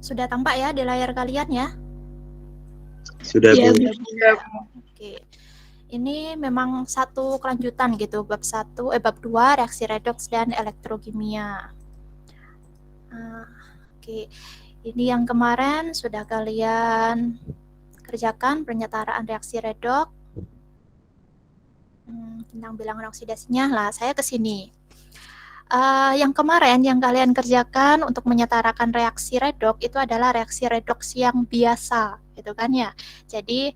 Sudah tampak ya di layar kalian ya? Sudah, Iya, Bu. sudah. Oke. Ini memang satu kelanjutan gitu, bab 2 reaksi redoks dan elektrokimia. Oke. Ini yang kemarin sudah kalian kerjakan penyetaraan reaksi redoks tentang bilangan oksidasinya. Lah, saya ke sini. Yang kemarin yang kalian kerjakan untuk menyetarakan reaksi redoks itu adalah reaksi redoks yang biasa, gitu kan ya. Jadi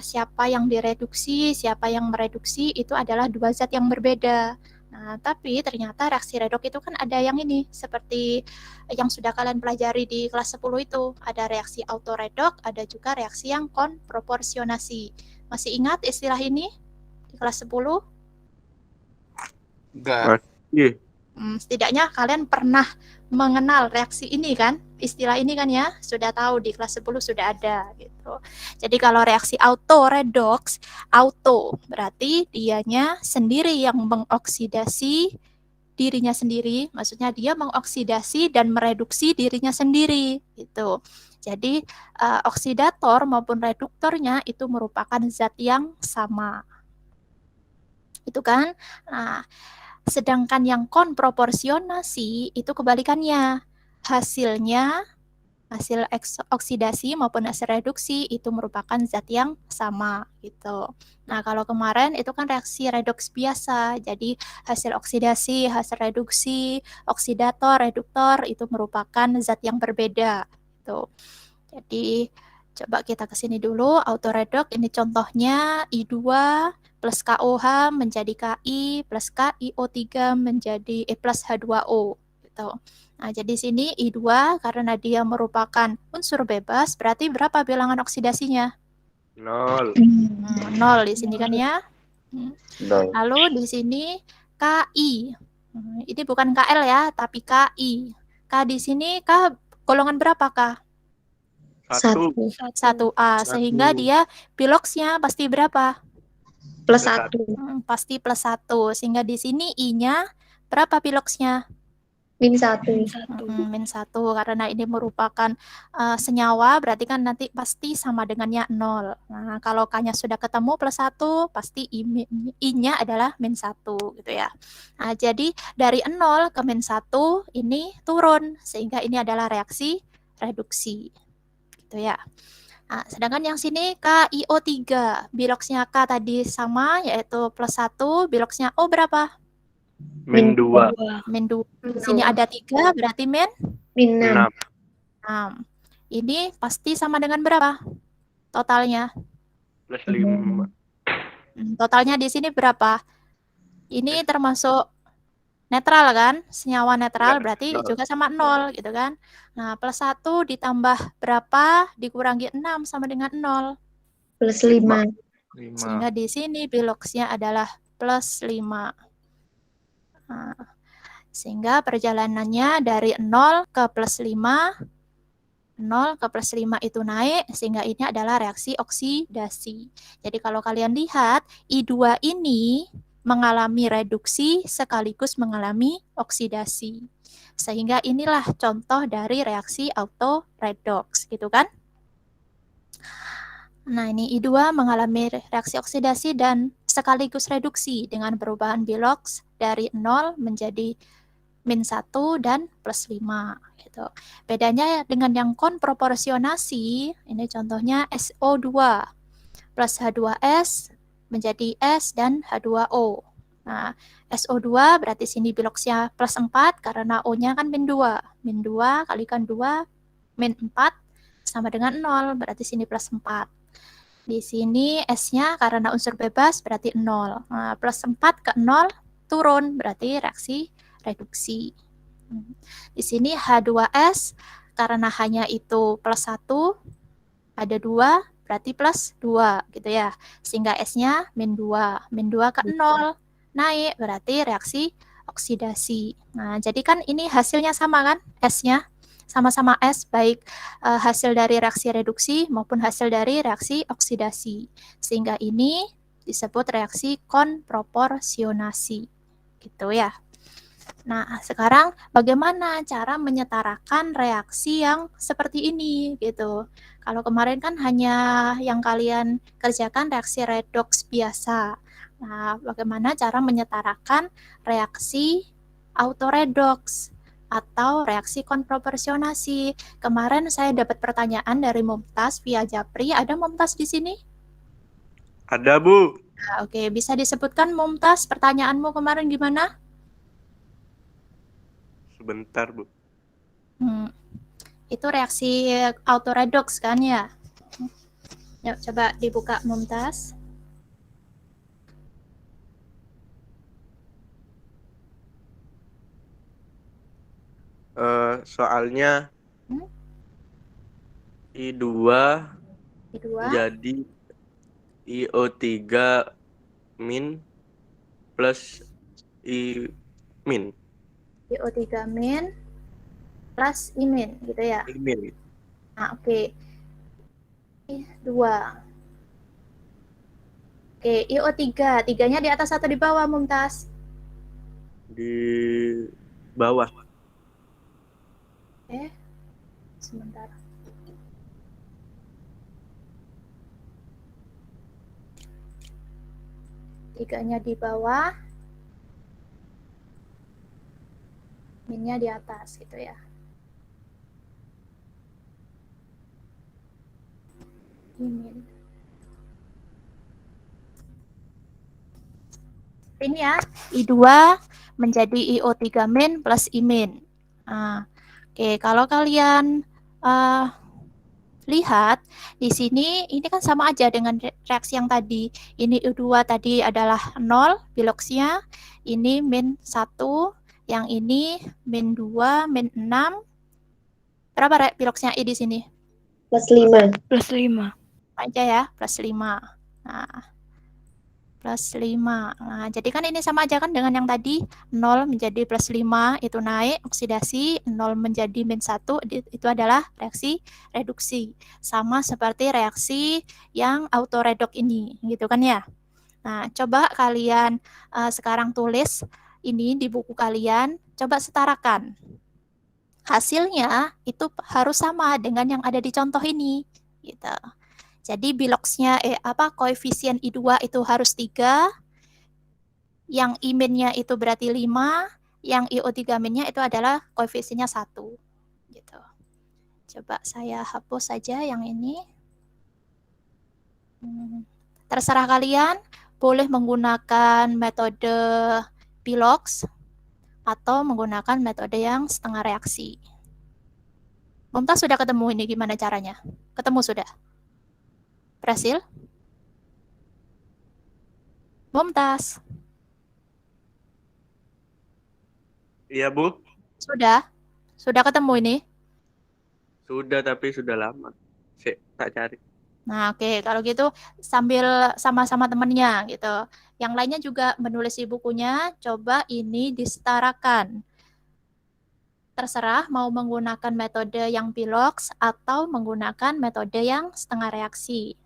siapa yang direduksi, siapa yang mereduksi itu adalah dua zat yang berbeda. Nah, tapi ternyata reaksi redoks itu kan ada yang ini, seperti yang sudah kalian pelajari di kelas 10 itu. Ada reaksi autoredoks, ada juga reaksi yang konproporsionasi. Masih ingat istilah ini di kelas 10? Enggak. Iya. Setidaknya kalian pernah mengenal reaksi ini kan, istilah ini kan ya, sudah tahu di kelas 10 sudah ada gitu. Jadi kalau reaksi autoredoks, auto berarti dianya sendiri yang mengoksidasi dirinya sendiri, maksudnya dia mengoksidasi dan mereduksi dirinya sendiri gitu. Jadi oksidator maupun reduktornya itu merupakan zat yang sama. Itu kan? Nah, sedangkan yang konproporsionasi itu kebalikannya. Hasil oksidasi maupun hasil reduksi itu merupakan zat yang sama gitu. Nah, kalau kemarin itu kan reaksi redoks biasa. Jadi hasil oksidasi, hasil reduksi, oksidator, reduktor itu merupakan zat yang berbeda gitu. Jadi coba kita ke sini dulu, autoredoks ini contohnya I2 plus KOH menjadi KI plus KiO3 menjadi plus H2O gitu. Nah, jadi sini I2 karena dia merupakan unsur bebas, berarti berapa bilangan oksidasinya? 0. 0 di sini kan ya. 0. Lalu di sini KI. Ini bukan KL ya, tapi KI. K di sini K golongan berapa K? 1. 1A, sehingga dia piloksnya pasti berapa? Plus 1. Pasti plus 1, sehingga di sini I-nya berapa piloksnya? Min 1. Min 1, karena ini merupakan senyawa, berarti kan nanti pasti sama dengannya 0. Nah, kalau K-nya sudah ketemu plus 1, pasti I-nya adalah min 1, gitu ya. Nah, jadi dari 0 ke min 1, ini turun, sehingga ini adalah reaksi reduksi. Gitu ya. Nah, sedangkan yang sini KiO3, biloksnya K tadi sama, yaitu plus 1, biloksnya O berapa? Min 2. Min 2. Di sini ada 3, berarti min 6. 6. Ini pasti sama dengan berapa totalnya? Plus 5. Totalnya di sini berapa? Ini termasuk netral kan? Senyawa netral berarti juga sama 0 gitu kan. Nah, plus 1 ditambah berapa dikurangi 6 sama dengan 0? Plus 5. Sehingga di sini biloksnya adalah plus 5. Nah, sehingga perjalanannya dari 0 ke plus 5, 0 ke plus 5 itu naik, sehingga ini adalah reaksi oksidasi. Jadi kalau kalian lihat, I2 ini mengalami reduksi sekaligus mengalami oksidasi. Sehingga inilah contoh dari reaksi autoredoks, gitu kan? Nah, ini I2 mengalami reaksi oksidasi dan sekaligus reduksi dengan perubahan biloks dari 0 menjadi min 1 dan plus 5. Gitu. Bedanya dengan yang konproporsionasi, ini contohnya SO2 plus H2S menjadi S dan H2O. Nah, SO2 berarti sini biloksnya plus 4 karena O-nya kan min 2. Min 2 kalikan 2, min 4 sama dengan 0, berarti sini plus 4. Di sini S-nya karena unsur bebas berarti 0. Nah, plus 4 ke 0 turun, berarti reaksi reduksi. Di sini H2S karena hanya itu plus 1, ada 2, berarti plus 2 gitu ya. Sehingga S-nya min 2. Min 2 ke 0 naik, berarti reaksi oksidasi. Nah, jadi kan ini hasilnya sama kan? S-nya sama-sama S, baik hasil dari reaksi reduksi maupun hasil dari reaksi oksidasi. Sehingga ini disebut reaksi konproporsionasi. Gitu ya. Nah, sekarang bagaimana cara menyetarakan reaksi yang seperti ini gitu. Kalau kemarin kan hanya yang kalian kerjakan reaksi redoks biasa. Nah, bagaimana cara menyetarakan reaksi autoredoks atau reaksi konproporsionasi. Kemarin saya dapat pertanyaan dari Mumtaz via Japri. Ada Mumtaz di sini? Ada, Bu. Nah, oke, bisa disebutkan Mumtaz pertanyaanmu kemarin gimana? Sebentar, Bu. Itu reaksi autoredoks kan ya? Yuk, coba dibuka Mumtaz. Soalnya Hmm? I2 Kedua, menjadi IO3 min plus I min. IO3 min plus imin gitu ya. I min. Nah, oke. I2. Oke, IO3. Tiganya di atas atau di bawah, Mumtaz? Di bawah. Sebentar. Tiganya di bawah, minnya di atas gitu ya. Imin. Ini ya, I2 menjadi IO3 min plus imin. Nah, oke, kalau kalian lihat di sini, ini kan sama aja dengan reaksi yang tadi. Ini I2 tadi adalah 0 biloksnya, ini min 1, yang ini min 2, min 6. Berapa biloksnya I di sini? Plus 5. Plus 5. Aja ya, plus 5. Nah, plus 5. Nah, jadi kan ini sama aja kan dengan yang tadi, 0 menjadi plus 5 itu naik, oksidasi, 0 menjadi min 1 itu adalah reaksi reduksi. Sama seperti reaksi yang autoredok ini, gitu kan ya. Nah, coba kalian sekarang tulis ini di buku kalian, coba setarakan. Hasilnya itu harus sama dengan yang ada di contoh ini, gitu. Jadi biloksnya koefisien I2 itu harus 3, yang I-nya itu berarti 5, yang IO3 minnya itu adalah koefisiennya 1. Gitu. Coba saya hapus saja yang ini. Terserah kalian, boleh menggunakan metode Bilox atau menggunakan metode yang setengah reaksi. Mumtaz sudah ketemu ini gimana caranya? Ketemu sudah? Berhasil? Mumtaz. Iya, Bu. Sudah? Sudah ketemu ini? Sudah, tapi sudah lama. Tak cari. Nah, oke. Kalau gitu sambil sama-sama temennya gitu. Yang lainnya juga menulis di bukunya, coba ini disetarakan. Terserah mau menggunakan metode yang Bilox atau menggunakan metode yang setengah reaksi.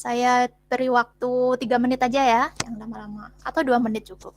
Saya beri waktu 3 menit aja ya, yang lama-lama. Atau 2 menit cukup.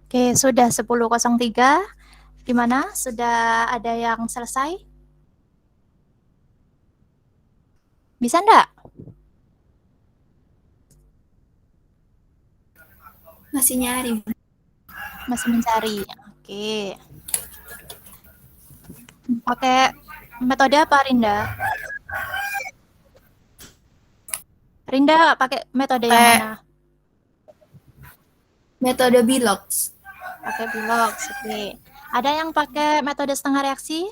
Oke, sudah 10.03. Gimana? Sudah ada yang selesai? Bisa enggak? Masih nyari. Masih mencari. Oke. Pakai metode apa, Rinda? Rinda pakai metode yang mana? Metode Bilox. Pakai Bilox. Oke. Ada yang pakai metode setengah reaksi?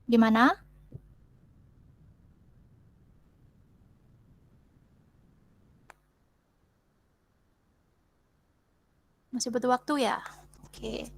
Gimana? Masih butuh waktu ya? Oke.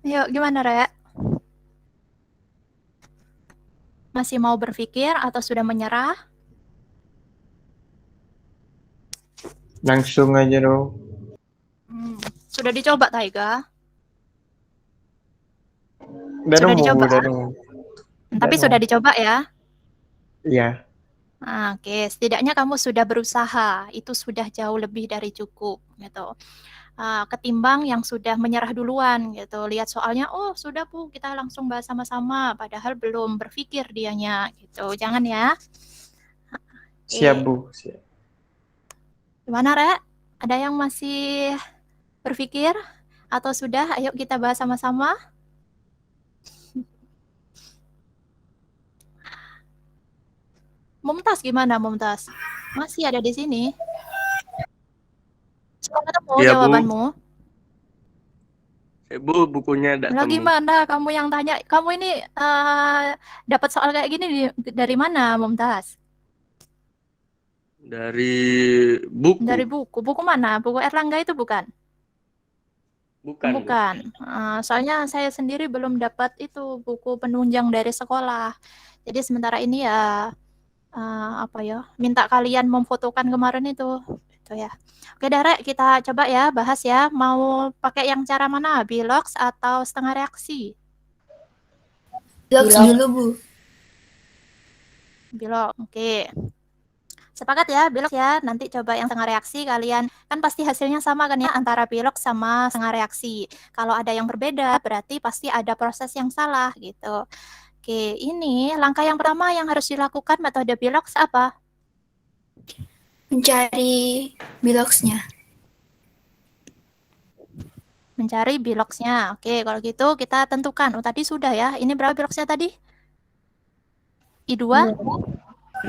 Yuk, gimana, Rek? Masih mau berpikir atau sudah menyerah? Langsung aja dong. Sudah dicoba, Taiga? Udah Sudah nemu, dicoba? udah nemu. Tapi sudah dicoba ya? Iya. Oke, setidaknya kamu sudah berusaha. Itu sudah jauh lebih dari cukup, gitu. Ketimbang yang sudah menyerah duluan, gitu. Lihat soalnya, oh sudah Bu, kita langsung bahas sama-sama. Padahal belum berpikir dianya, gitu. Jangan ya. Siap, Bu. Siap. Gimana, Rek? Ada yang masih berpikir? Atau sudah? Ayo kita bahas sama-sama. Mumtaz gimana, Mumtaz? Masih ada di sini? Sudah ketemu Iya, Bu. jawabanmu? Bu, bukunya enggak Lah temu. gimana kamu yang tanya? Kamu ini dapat soal kayak gini dari mana, Mumtaz? Dari buku. Dari buku. Buku mana? Buku Erlangga itu bukan? Bukan. Bukan. Soalnya saya sendiri belum dapat itu buku penunjang dari sekolah. Jadi sementara ini ya minta kalian memfotokan kemarin itu. Itu ya. Oke, Darek, kita coba ya bahas ya. Mau pakai yang cara mana? Bilox atau setengah reaksi? Bilox dulu, Bu. Bilox. Oke. Sepakat ya, Bilox ya. Nanti coba yang setengah reaksi kalian. Kan pasti hasilnya sama kan ya antara Bilox sama setengah reaksi. Kalau ada yang berbeda, berarti pasti ada proses yang salah gitu. Oke, ini langkah yang pertama yang harus dilakukan metode Bilox apa? Mencari Biloxnya. Mencari Biloxnya. Oke, kalau gitu kita tentukan. Oh, tadi sudah ya. Ini berapa Biloxnya tadi? I2? 0.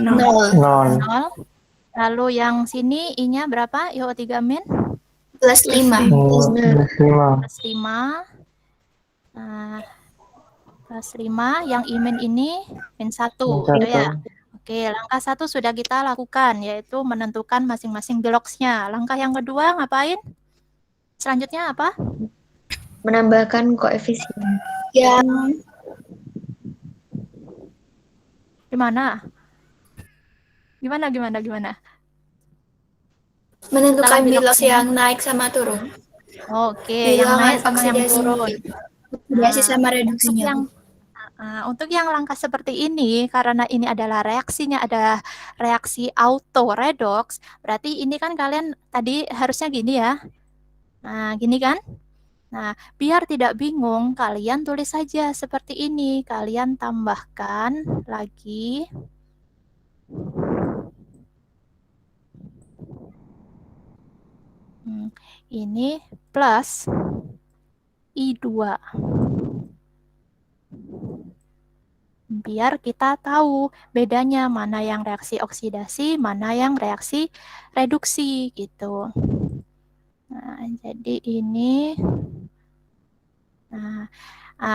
0. 0. Lalu yang sini I-nya berapa? IO3 min? Plus 5. Plus 5. Plus 5. Nah, plus 5. Yang I-min ini min 1. Gitu ya. Oke, langkah 1 sudah kita lakukan, yaitu menentukan masing-masing Biloxnya. Langkah yang kedua ngapain? Selanjutnya apa? Menambahkan koefisien. Yang Gimana? Gimana? menentukan Dalam Bilox Biloxnya. yang naik sama turun. Oke, yang naik sama yang turun. Oksidasi sama reduksinya. Untuk yang langkah seperti ini, karena ini adalah reaksinya ada reaksi auto redox, berarti ini kan kalian tadi harusnya gini ya. Nah, gini kan? Nah, biar tidak bingung, kalian tulis saja seperti ini. Kalian tambahkan lagi. Ini plus I2. Biar kita tahu bedanya mana yang reaksi oksidasi, mana yang reaksi reduksi gitu. Nah, jadi ini. Nah,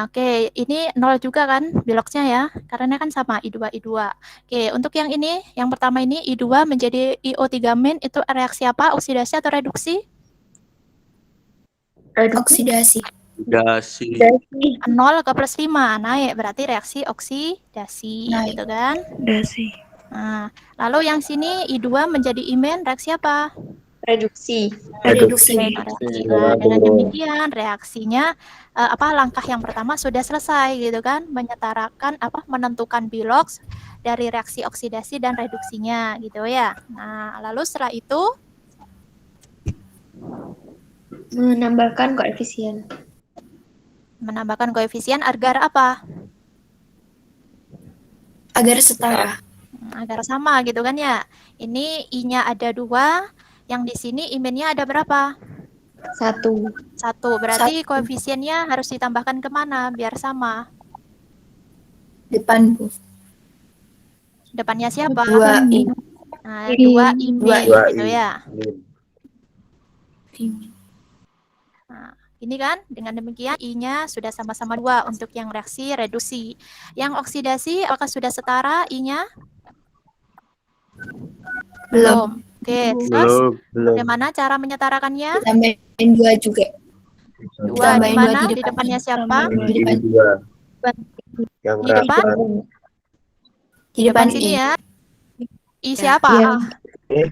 oke, ini 0 juga kan biloksnya ya, karena kan sama I2, I2. Oke, untuk yang ini, yang pertama ini I2 menjadi IO3 min, itu reaksi apa? Oksidasi atau reduksi? Oksidasi. Dasi. 0 ke plus 5, naik, berarti reaksi oksidasi, Naik. gitu kan? Dasi. Nah, lalu yang sini I2 menjadi I min, reaksi apa? Reduksi. Reduksi. Reaksi. Nah, dengan demikian reaksinya langkah yang pertama sudah selesai gitu kan, menentukan biloks dari reaksi oksidasi dan reduksinya gitu ya. Nah, lalu setelah itu Menambahkan koefisien. menambahkan koefisien agar apa? Agar setara. Agar sama gitu kan ya. Ini I-nya ada 2, yang di sini I-nya ada berapa? 1. 1. Berarti koefisiennya harus ditambahkan kemana biar sama? Depan, Bu. Depannya siapa? 2I. Nah, 2 I min gitu ya. Nah, ini kan dengan demikian I-nya sudah sama-sama 2 untuk yang reaksi reduksi. Yang oksidasi apakah sudah setara I-nya? Belum. Oke, terus Belum. bagaimana cara menyetarakannya? Tambahin 2 juga. 2 di Tambahin mana? dua Di depannya siapa? Di depan. Yang Di depan? Di depan sini I. ya. I siapa? Iya.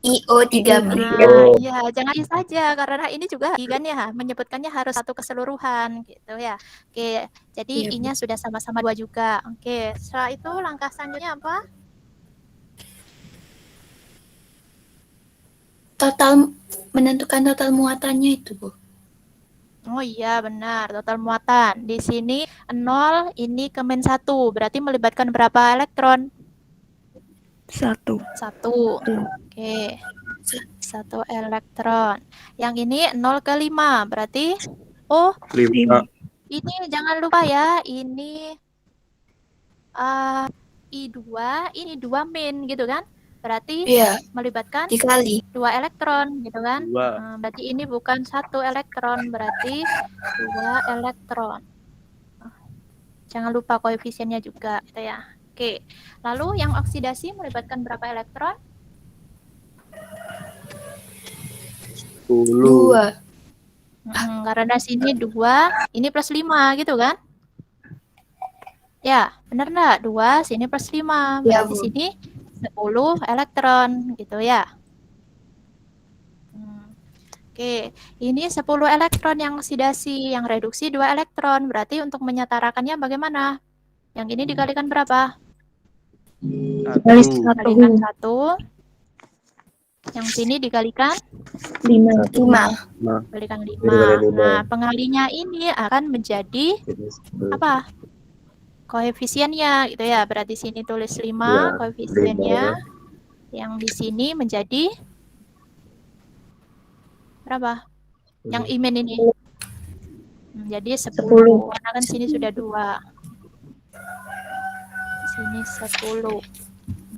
IO3 min. Nah, iya, jangan I saja karena ini juga I kan ya, menyebutkannya harus satu keseluruhan gitu ya. Oke, jadi Iya, Bu. I-nya sudah sama-sama 2 juga. Oke, setelah itu langkah selanjutnya apa? Menentukan total muatannya itu, Bu. Oh iya, benar, total muatan. Di sini 0, ini ke min 1, berarti melibatkan berapa elektron? 1. 1. Oke. 1 elektron. Yang ini 0 ke 5, berarti 5. ini jangan lupa ya, ini I2, ini 2 min gitu kan? Berarti Iya, melibatkan dikali. 2 elektron gitu kan? 2. Berarti ini bukan 1 elektron, berarti 2 elektron. Jangan lupa koefisiennya juga gitu ya. Oke. Lalu yang oksidasi melibatkan berapa elektron? 10. 2. Karena sini 2, ini plus 5 gitu kan? Ya, benar enggak? 2, sini plus 5. Ya, Berarti Bu. sini 10 elektron gitu ya. Oke, ini 10 elektron yang oksidasi, yang reduksi 2 elektron. Berarti untuk menyetarakannya bagaimana? Yang ini dikalikan berapa? Dikalikan 1. Yang sini dikalikan 5. dikalikan 5. Nah, pengalinya ini akan menjadi apa? Koefisiennya gitu ya. Berarti sini tulis 5 koefisiennya. Yang di sini menjadi berapa? Yang I min ini. Jadi 10. Karena kan sini sudah 2. Sini 10.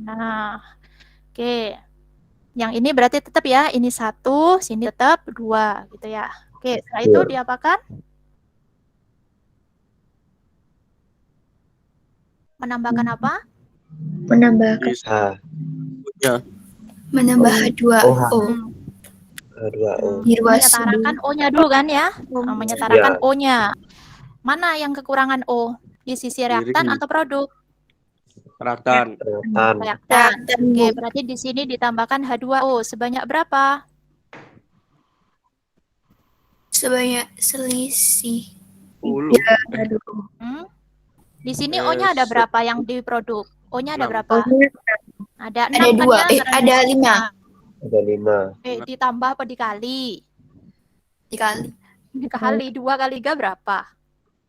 Nah, oke. Yang ini berarti tetap ya, ini 1, sini tetap 2 gitu ya. Oke, setelah itu diapakan? Menambahkan apa? Menambahkan Menambah H2O. Menyetarakan O-nya dulu kan ya? Menyetarakan O-nya. Mana yang kekurangan O? Di sisi reaktan atau produk? Reaktan. Reaktan. Oke, berarti di sini ditambahkan H2O. Sebanyak berapa? Sebanyak selisih. 10. Di sini O-nya ada berapa yang diproduk? O-nya ada berapa? Ada 6 Ada 2. kan ya? Ada 5. Ada 5. Ditambah apa dikali? Dikali. Dikali 2 kali 3 berapa?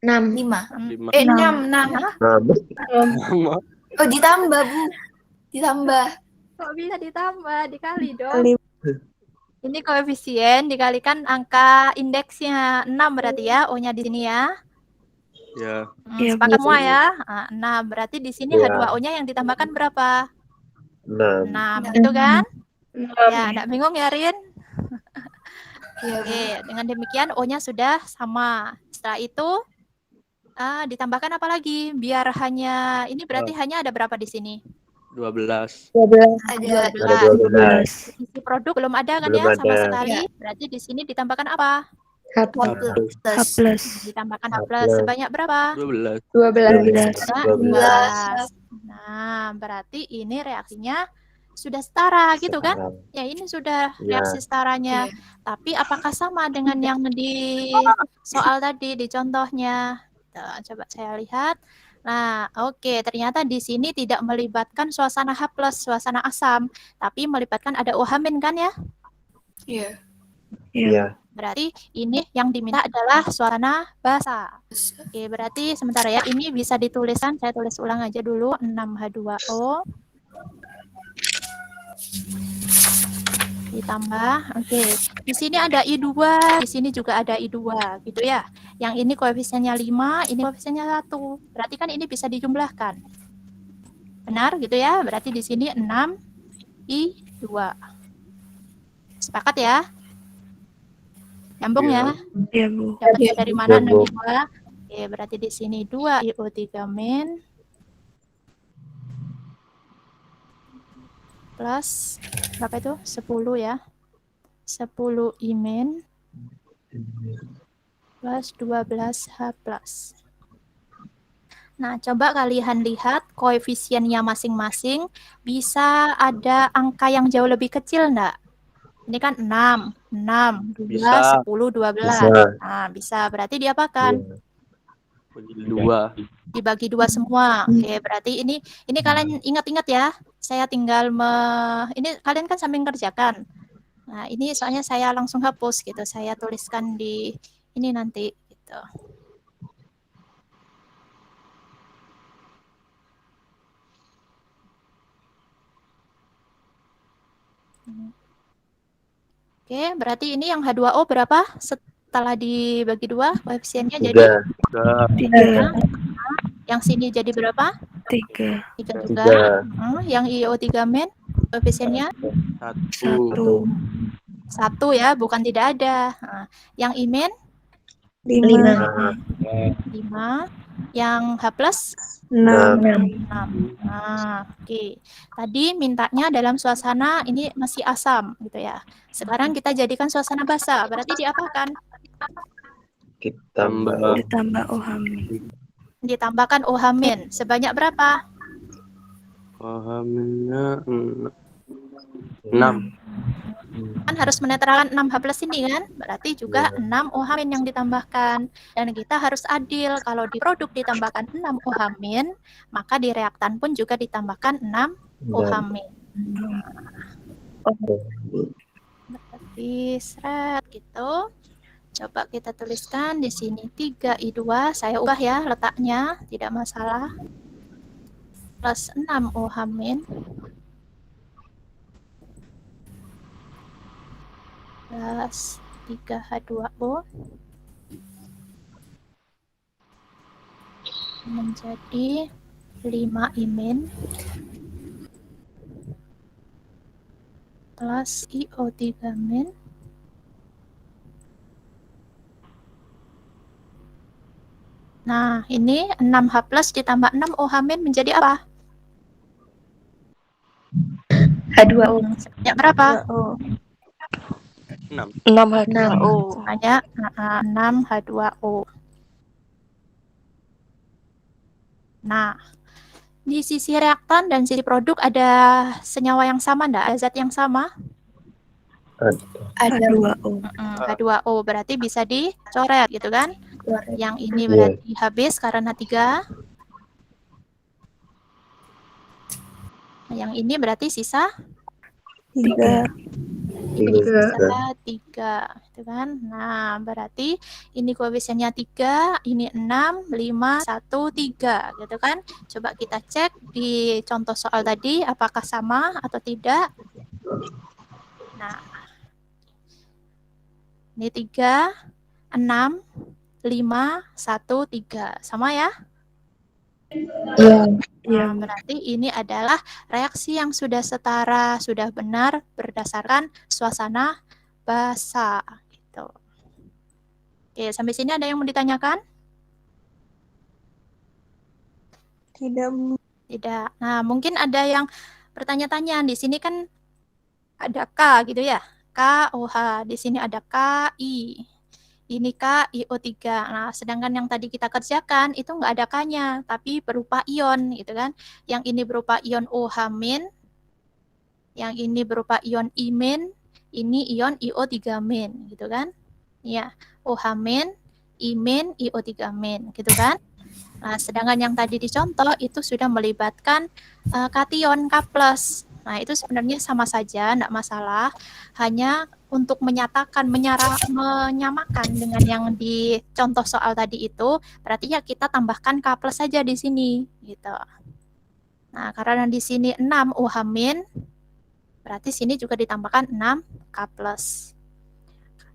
6. 5. 5. 6. Oh, ditambah, Bu. Ditambah. Kok bisa ditambah? Dikali dong. Ini koefisien dikalikan angka indeksnya 6 berarti ya. O-nya di sini ya. Ya. Sepakat semua ya. 6 berarti di sini H2O-nya yang ditambahkan berapa? 6. 6 itu kan? Ya, enggak bingung ya, Rin? Iya, Bu. Oke, dengan demikian O-nya sudah sama. Setelah itu ditambahkan apa lagi? Biar hanya ini berarti hanya ada berapa di sini? 12. 12. Ada 12. 12. Isi produk belum ada kan Belum ya sama ada. sekali. Berarti di sini ditambahkan apa? H H plus. plus. H plus. Ditambahkan H+. H plus. Sebanyak berapa? 12. 12. 12. Nah, berarti ini reaksinya sudah setara gitu kan? Ya, ini sudah reaksi setaranya. Iya. Tapi apakah sama dengan yang di soal tadi, di contohnya? Tuh, coba saya lihat. Nah, oke, ternyata di sini tidak melibatkan suasana H+, suasana asam, tapi melibatkan ada OH- kan ya? Iya. Iya. Berarti ini yang diminta adalah suasana basa. Oke, berarti sebentar ya, ini bisa dituliskan, saya tulis ulang aja dulu, 6H2O. Ditambah, oke. Di sini ada I2, di sini juga ada I2, gitu ya. Yang ini koefisiennya 5, ini koefisiennya 1. Berarti kan ini bisa dijumlahkan. Benar gitu ya? Berarti di sini 6 I2. Sepakat ya? Nyambung ya? Iya, Bu. Dapatnya dari mana Iya, Bu. 6 I2? Oke, berarti di sini 2 IO3 min plus berapa itu? 10 ya. 10 I min plus 12H plus. Nah, coba kalian lihat koefisiennya masing-masing bisa ada angka yang jauh lebih kecil enggak? Ini kan 6, 2, Bisa. 10, 12. Bisa. Nah, bisa. Berarti diapakan? Bagi 2. Dibagi 2 semua. Oke, berarti ini kalian ingat-ingat ya. Saya tinggal ini kalian kan sambil kerjakan. Nah, ini soalnya saya langsung hapus gitu. Saya tuliskan di ini nanti gitu. Oke, berarti ini yang H2O berapa? Setelah dibagi 2 koefisiennya jadi 3. yang sini jadi berapa? 3. 3 juga. Yang IO3 min koefisiennya 1. 1 ya, bukan tidak ada. Nah, yang I min 5. 5. Yang H plus 6. 6. Nah, oke. Tadi mintanya dalam suasana ini masih asam gitu ya. Sekarang kita jadikan suasana basa. Berarti diapakan? Ditambah OH min. Ditambahkan OH min. Sebanyak berapa? OH-nya 6. Kan harus menetralkan 6H plus ini kan? Berarti juga 6 OH min yang ditambahkan. Dan kita harus adil. Kalau di produk ditambahkan 6 OH min, maka di reaktan pun juga ditambahkan 6 OH min. Berarti seret gitu. Coba kita tuliskan di sini 3I2. Saya ubah ya letaknya, tidak masalah. Plus 6 OH min. Plus 3H2O menjadi 5 I min plus IO3 min Nah, ini 6H plus ditambah 6 OH min menjadi apa? H2O. Sebanyak berapa? 6. 6H2O. Sebanyak 6H2O. Nah, di sisi reaktan dan sisi produk ada senyawa yang sama enggak? Ada zat yang sama? Ada H2O. H2O berarti bisa dicoret gitu kan? Yang ini berarti habis karena 3. Yang ini berarti sisa 3. sisa 3 gitu kan. Nah, berarti ini koefisiennya 3, ini 6, 5, 1, 3 gitu kan. Coba kita cek di contoh soal tadi apakah sama atau tidak. Nah, ini 3, 6, 5, 1, 3. Sama ya? Iya. Nah, berarti ini adalah reaksi yang sudah setara, sudah benar berdasarkan suasana basa. Gitu. gitu. Oke, sampai sini ada yang mau ditanyakan? Tidak, Bu. Tidak. Nah, mungkin ada yang bertanya-tanya, di sini kan ada K gitu ya. KOH, di sini ada KI. Ini KiO3. Nah, sedangkan yang tadi kita kerjakan itu nggak ada K-nya, tapi berupa ion gitu kan. Yang ini berupa ion OH-, yang ini berupa ion I-, ini ion IO3- gitu kan. Ya, OH-, I-, IO3- gitu kan. Nah, sedangkan yang tadi dicontoh itu sudah melibatkan kation K+. Nah, itu sebenarnya sama saja, enggak masalah. Hanya untuk menyatakan, menyamakan dengan yang di contoh soal tadi itu, berarti ya kita tambahkan K+ saja di sini, gitu. Nah, karena di sini 6 OH-, berarti sini juga ditambahkan 6 K+.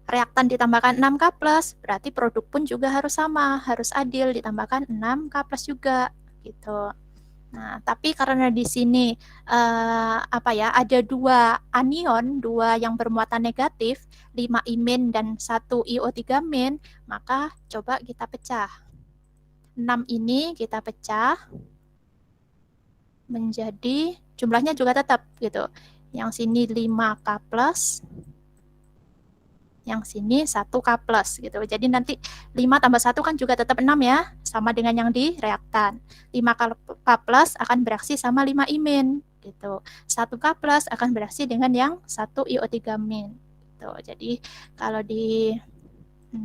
Reaktan ditambahkan 6 K+, berarti produk pun juga harus sama, harus adil, ditambahkan 6 K+ juga, gitu. Nah, tapi karena di sini ada 2 anion, 2 yang bermuatan negatif, 5 I- dan 1 IO3-, maka coba kita pecah. 6 ini kita pecah menjadi jumlahnya juga tetap gitu. Yang sini 5K+, yang sini 1K+, gitu. Jadi nanti 5 tambah 1 kan juga tetap 6 ya, sama dengan yang di reaktan. 5K+ akan bereaksi sama 5 I- gitu. 1K+ akan bereaksi dengan yang 1 IO3-. Gitu. Jadi kalau di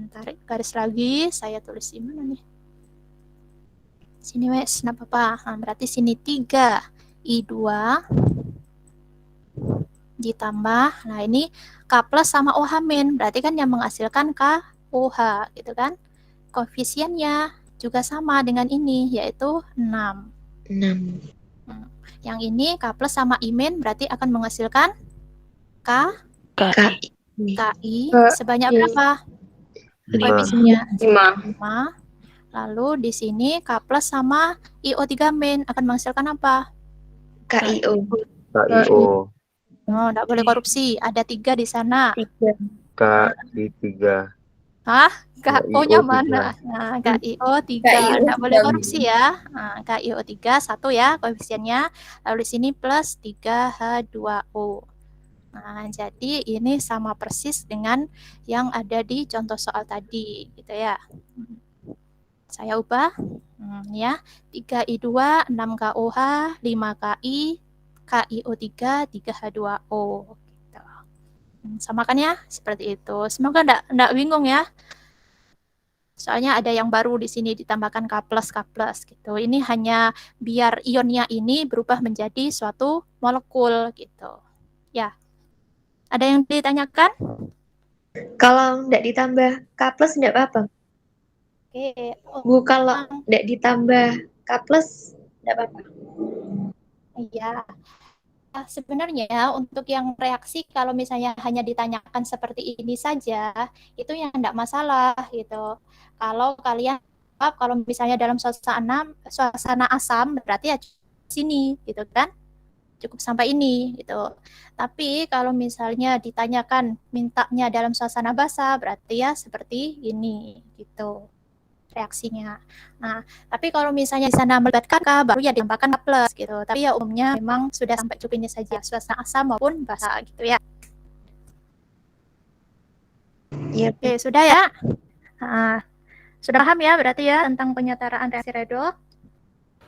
tarik garis lagi, saya tulis di mana nih? Sini wes, enggak apa-apa. Nah, berarti sini 3 I2 ditambah, nah ini K+ sama OH-, berarti kan yang menghasilkan KOH gitu kan. Koefisiennya juga sama dengan ini, yaitu 6. 6. Yang ini K+ sama I- berarti akan menghasilkan KI. KI sebanyak berapa? 5. Koefisiennya 5. 5. Lalu di sini K+ sama IO3- akan menghasilkan apa? KIO. KIO. Oh, enggak boleh korupsi. Ada 3 di sana. 3. KI3. Hah? KO-nya KIO3. mana? Nah, KIO3. KIO Enggak boleh 3. korupsi ya. Nah, KIO3 1 ya koefisiennya. Lalu di sini plus 3H2O. Nah, jadi ini sama persis dengan yang ada di contoh soal tadi, gitu ya. Saya ubah. Ya. 3I2, 6KOH, 5KI, KIO3, 3H2O. Gitu. Sama kan ya? Seperti itu. Semoga enggak bingung ya. Soalnya ada yang baru di sini ditambahkan K+, gitu. Ini hanya biar ionnya ini berubah menjadi suatu molekul gitu. Ya. Ada yang ditanyakan? Kalau enggak ditambah K+ enggak apa-apa. Oke. Bu, kalau enggak ditambah K+ enggak apa-apa. Iya. Sebenarnya untuk yang reaksi kalau misalnya hanya ditanyakan seperti ini saja, itu yang enggak masalah gitu. Kalau kalian kalau misalnya dalam suasana asam berarti ya sini gitu kan. Cukup sampai ini gitu. Tapi kalau misalnya ditanyakan mintanya dalam suasana basah berarti ya seperti ini gitu reaksinya. Nah, tapi kalau misalnya di sana melibatkan K baru ya ditambahkan K+ gitu. Tapi ya umumnya memang sudah sampai cukup ini saja suasana asam maupun basah gitu ya. Iya. Oke, sudah ya. Sudah paham ya berarti ya tentang penyetaraan reaksi redoks?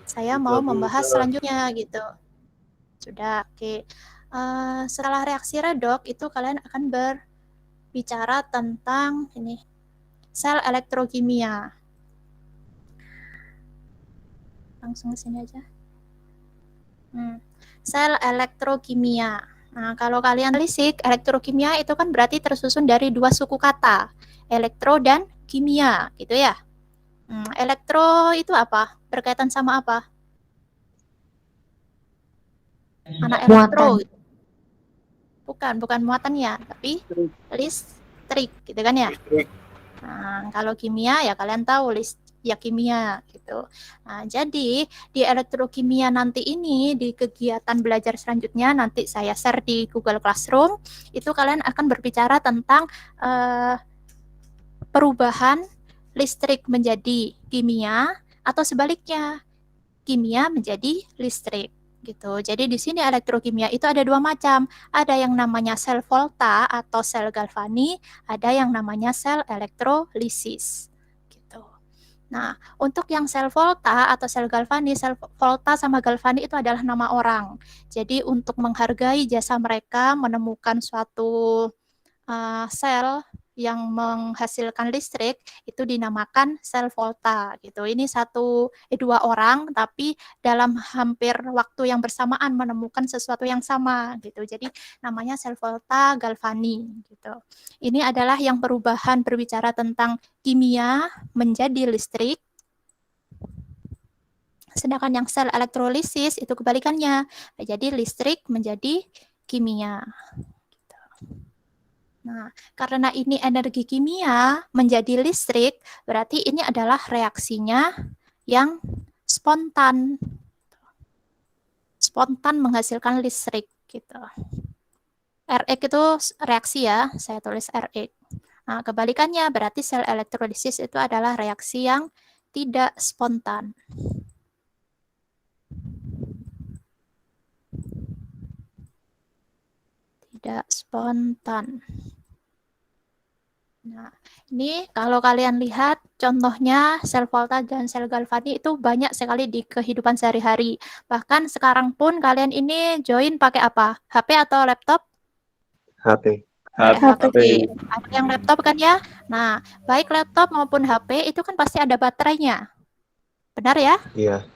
Saya mau membahas selanjutnya gitu. Sudah, oke. Setelah reaksi redoks itu kalian akan berbicara tentang ini sel elektrokimia. Langsung ke sini aja. Sel elektrokimia. Nah, kalau kalian telisik, elektrokimia itu kan berarti tersusun dari 2 suku kata, elektro dan kimia, gitu ya. Elektro itu apa? Berkaitan sama apa? Anak elektro. Bukan muatannya, tapi listrik, gitu kan ya. Nah, kalau kimia ya kalian tahu ya kimia gitu. Nah, jadi di elektrokimia nanti ini di kegiatan belajar selanjutnya nanti saya share di Google Classroom, itu kalian akan berbicara tentang perubahan listrik menjadi kimia atau sebaliknya kimia menjadi listrik gitu. Jadi di sini elektrokimia itu ada dua macam. Ada yang namanya sel volta atau sel galvani, ada yang namanya sel elektrolisis gitu. Nah, untuk yang sel volta atau sel galvani, sel volta sama galvani itu adalah nama orang. Jadi untuk menghargai jasa mereka menemukan suatu sel yang menghasilkan listrik itu dinamakan sel volta gitu. Ini dua orang tapi dalam hampir waktu yang bersamaan menemukan sesuatu yang sama gitu. Jadi namanya sel volta galvani gitu. Ini adalah yang perubahan berbicara tentang kimia menjadi listrik. Sedangkan yang sel elektrolisis itu kebalikannya. Jadi listrik menjadi kimia. Nah, karena ini energi kimia menjadi listrik, berarti ini adalah reaksinya yang spontan. Spontan menghasilkan listrik gitu. Rx itu reaksi ya, saya tulis Rx. Nah, kebalikannya berarti sel elektrolisis itu adalah reaksi yang tidak spontan. Tidak spontan. Nah, ini kalau kalian lihat contohnya sel volta dan sel galvani itu banyak sekali di kehidupan sehari-hari. Bahkan sekarang pun kalian ini join pakai apa? HP atau laptop? HP. HP. Ada yang laptop kan ya? Nah, baik laptop maupun HP itu kan pasti ada baterainya. Benar ya? Iya.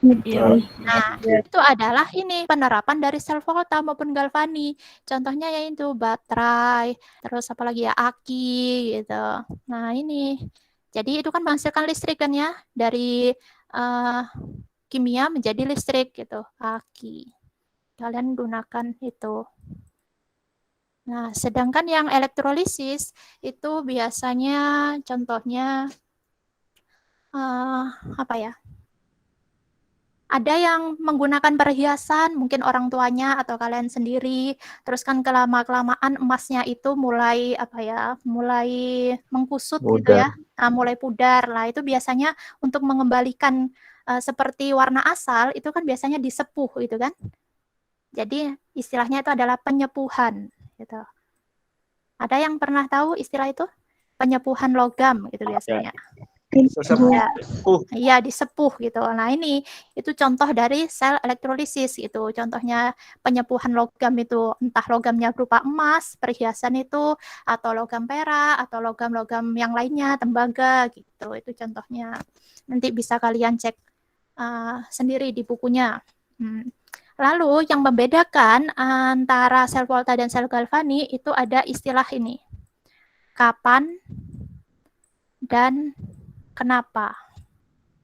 Nah, itu adalah ini penerapan dari sel volta maupun galvani. Contohnya yaitu baterai, terus apalagi ya aki gitu. Nah, ini. Jadi itu kan menghasilkan listrik kan ya dari kimia menjadi listrik gitu, aki. Kalian gunakan itu. Nah, sedangkan yang elektrolisis itu biasanya contohnya apa ya? Ada yang menggunakan perhiasan, mungkin orang tuanya atau kalian sendiri, terus kan kelamaan emasnya itu mulai apa ya, mulai mengkusut gitu ya, mulai pudar. Lah itu biasanya untuk mengembalikan seperti warna asal itu kan biasanya disepuh gitu kan. Jadi istilahnya itu adalah penyepuhan gitu. Ada yang pernah tahu istilah itu? Penyepuhan logam gitu biasanya. Ya, iya disepuh gitu. Nah ini itu contoh dari sel elektrolisis gitu. Contohnya penyepuhan logam itu entah logamnya berupa emas, perhiasan itu, atau logam perak, atau logam-logam yang lainnya, tembaga gitu. Itu contohnya. Nanti bisa kalian cek sendiri di bukunya. Lalu yang membedakan antara sel volta dan sel galvani itu ada istilah ini. Kapan dan kenapa.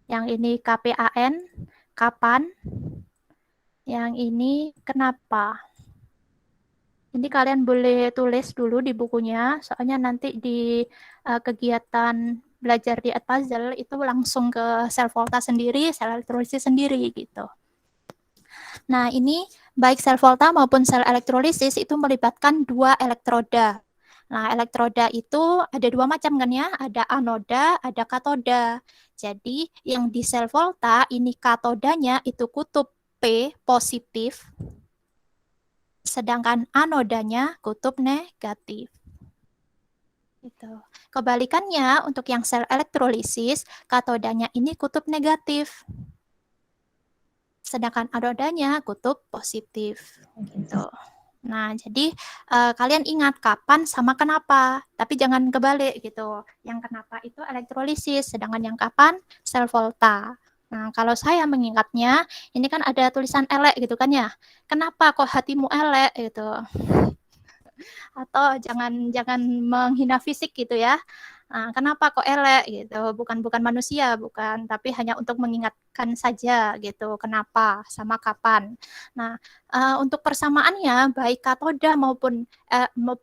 Yang ini KPAN, kapan. Yang ini kenapa. Ini kalian boleh tulis dulu di bukunya, soalnya nanti di kegiatan belajar di Edpuzzle itu langsung ke sel volta sendiri, sel elektrolisis sendiri gitu. Nah, ini baik sel volta maupun sel elektrolisis itu melibatkan dua elektroda. Nah, elektroda itu ada dua macam kan ya, ada anoda, ada katoda. Jadi, yang di sel volta ini katodanya itu kutub P positif, sedangkan anodanya kutub negatif. Gitu. Kebalikannya, untuk yang sel elektrolisis, katodanya ini kutub negatif, sedangkan anodanya kutub positif. Gitu. Nah, jadi kalian ingat kapan sama kenapa, tapi jangan kebalik gitu. Yang kenapa itu elektrolisis, sedangkan yang kapan sel volta. Nah, kalau saya mengingatnya, ini kan ada tulisan elek gitu kan ya. Kenapa kok hatimu elek gitu? Atau jangan menghina fisik gitu ya. Nah, kenapa kok elek gitu? Bukan manusia, bukan, tapi hanya untuk mengingatkan saja gitu. Kenapa sama kapan. Nah, untuk persamaannya baik katoda maupun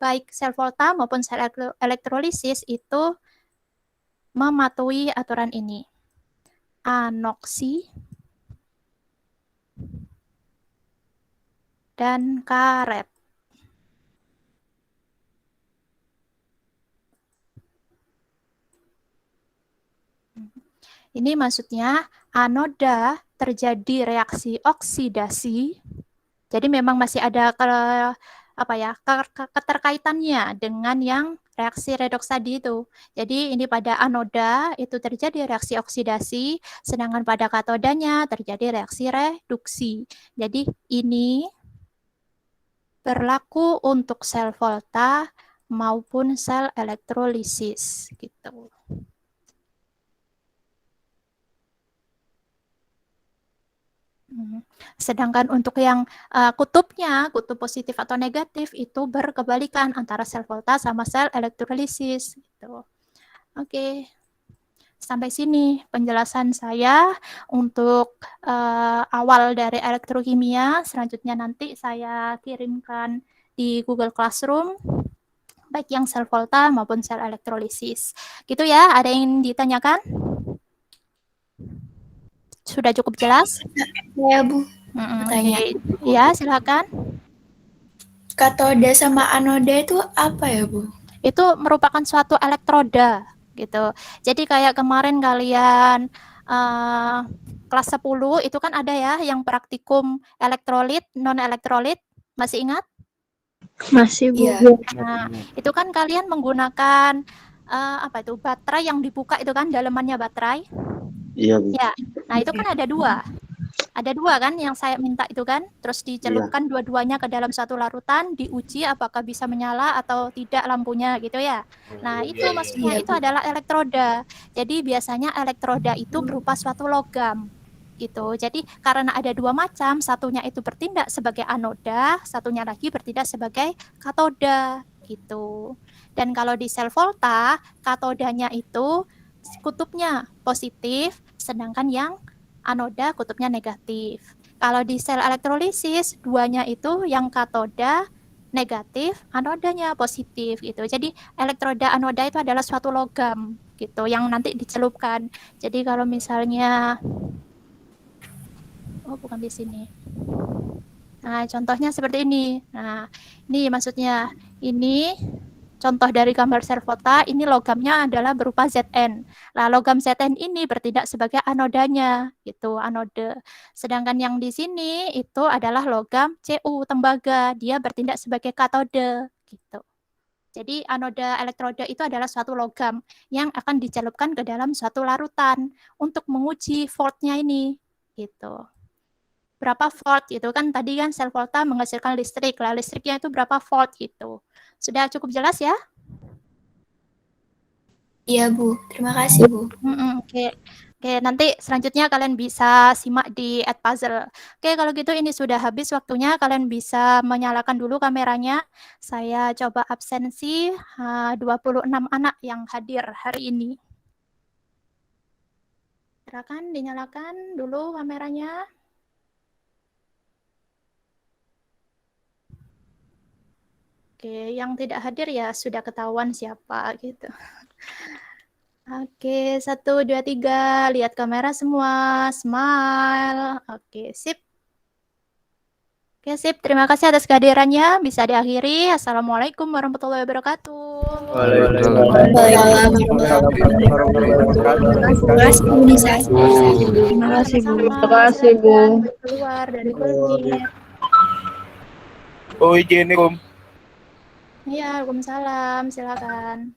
baik sel volta maupun sel elektrolisis itu mematuhi aturan ini. Anoksi dan karet. Ini maksudnya anoda terjadi reaksi oksidasi. Jadi memang masih ada keterkaitannya dengan yang reaksi redoks tadi itu. Jadi ini pada anoda itu terjadi reaksi oksidasi, sedangkan pada katodanya terjadi reaksi reduksi. Jadi ini berlaku untuk sel volta maupun sel elektrolisis gitu. Sedangkan untuk yang kutubnya, kutub positif atau negatif itu berkebalikan antara sel volta sama sel elektrolisis gitu. Oke. Sampai sini penjelasan saya untuk awal dari elektrokimia. Selanjutnya nanti saya kirimkan di Google Classroom baik yang sel volta maupun sel elektrolisis. Gitu ya, ada yang ditanyakan? Sudah cukup jelas? Ya, Bu. Oke. Ya, silakan. Katoda sama anoda itu apa ya, Bu? Itu merupakan suatu elektroda gitu. Jadi kayak kemarin kalian kelas 10 itu kan ada ya yang praktikum elektrolit, non elektrolit, masih ingat? Masih, Bu. Iya. Nah, itu kan kalian menggunakan baterai yang dibuka itu kan dalemannya baterai. Iya, Bu. Ya. Nah, itu kan ada dua. Ada dua kan yang saya minta itu kan, terus dicelupkan dua-duanya ke dalam satu larutan, diuji apakah bisa menyala atau tidak lampunya gitu ya. Nah, itu maksudnya itu adalah elektroda. Jadi biasanya elektroda itu berupa suatu logam gitu. Jadi karena ada dua macam, satunya itu bertindak sebagai anoda, satunya lagi bertindak sebagai katoda gitu. Dan kalau di sel volta, katodanya itu kutubnya positif, sedangkan yang anoda kutubnya negatif. Kalau di sel elektrolisis, duanya itu yang katoda negatif, anodanya positif gitu. Jadi elektroda anoda itu adalah suatu logam gitu yang nanti dicelupkan. Jadi kalau misalnya bukan di sini. Nah, contohnya seperti ini. Nah, ini maksudnya ini contoh dari gambar sel volta, ini logamnya adalah berupa Zn. Nah, logam Zn ini bertindak sebagai anodanya, gitu, anode. Sedangkan yang di sini itu adalah logam Cu, tembaga, dia bertindak sebagai katode, gitu. Jadi anoda elektroda itu adalah suatu logam yang akan dicelupkan ke dalam suatu larutan untuk menguji voltnya ini, gitu. Berapa volt gitu kan, tadi kan sel volta menghasilkan listrik, lah listriknya itu berapa volt gitu. Sudah cukup jelas ya? Iya, Bu. Terima kasih, Bu. Oke, nanti selanjutnya kalian bisa simak di Edpuzzle. Oke, kalau gitu ini sudah habis waktunya, kalian bisa menyalakan dulu kameranya. Saya coba absensi 26 anak yang hadir hari ini. Silakan dinyalakan dulu kameranya. Oke, yang tidak hadir ya sudah ketahuan siapa gitu. Oke, 1, 2, 3. Lihat kamera semua. Smile. Oke, sip. Oke, sip. Terima kasih atas kehadirannya. Bisa diakhiri. Assalamualaikum warahmatullahi wabarakatuh. Terima kasih, Bu. Terima kasih, Bu. Keluar dari kultur. Oh, izin. Iya, Waalaikumsalam. Silakan.